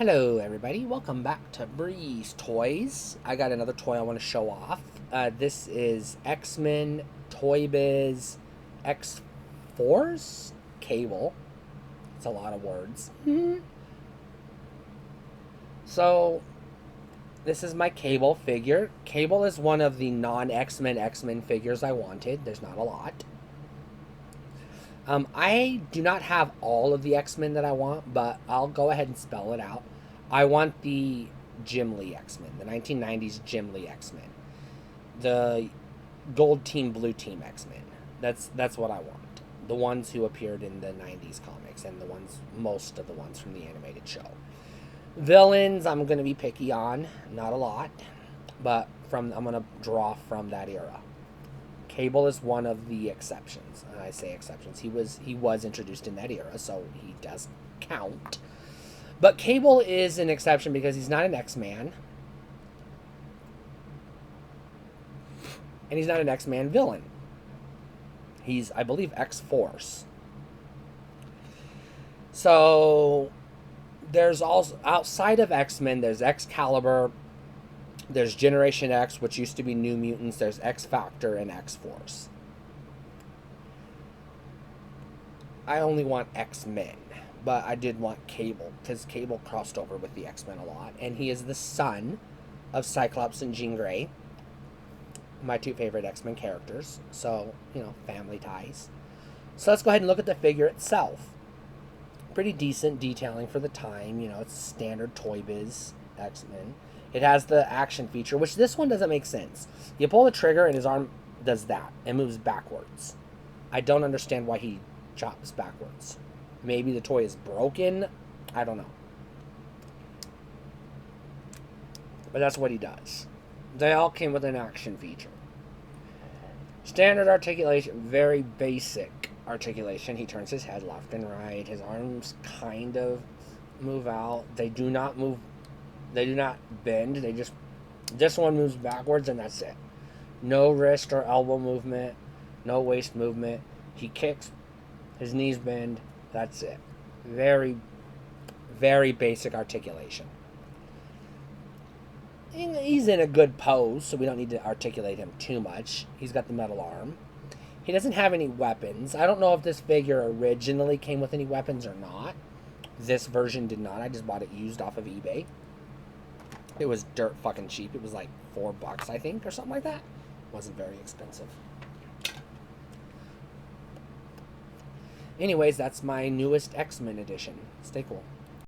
Hello everybody, welcome back to Breeze Toys. I got another toy I want to show off. This is X-Men Toybiz X Force Cable. It's a lot of words. So, this is my Cable figure. Cable is one of the non-X-Men X-Men figures I wanted. There's not a lot. I do not have all of the X-Men that I want, but I'll go ahead and spell it out. I want the Jim Lee X-Men, the 1990s Jim Lee X-Men, the Gold Team, Blue Team X-Men. That's what I want. The ones who appeared in the 90s comics and most of the ones from the animated show. Villains, I'm going to be picky on, not a lot, but I'm going to draw from that era. Cable is one of the exceptions. And I say exceptions. He was introduced in that era, so he does count. But Cable is an exception because he's not an X-Man. And he's not an X-Man villain. He's, I believe, X-Force. So there's also, outside of X-Men, there's Excalibur, there's Generation X, which used to be New Mutants. There's X-Factor and X-Force. I only want X-Men, but I did want Cable, because Cable crossed over with the X-Men a lot. And he is the son of Cyclops and Jean Grey, my two favorite X-Men characters. So, family ties. So let's go ahead and look at the figure itself. Pretty decent detailing for the time. It's standard Toybiz X-Men. It has the action feature, which this one doesn't make sense. You pull the trigger and his arm does that and moves backwards. I don't understand why he chops backwards. Maybe the toy is broken. I don't know. But that's what he does. They all came with an action feature. Standard articulation, very basic articulation. He turns his head left and right. His arms kind of move out. They do not move. They do not bend. This one moves backwards and that's it. No wrist or elbow movement. No waist movement. He kicks. His knees bend. That's it. Very, very basic articulation. He's in a good pose, so we don't need to articulate him too much. He's got the metal arm. He doesn't have any weapons. I don't know if this figure originally came with any weapons or not. This version did not. I just bought it used off of eBay. It was dirt fucking cheap. It was like $4, I think, or something like that. It wasn't very expensive. Anyways, that's my newest X-Men edition. Stay cool.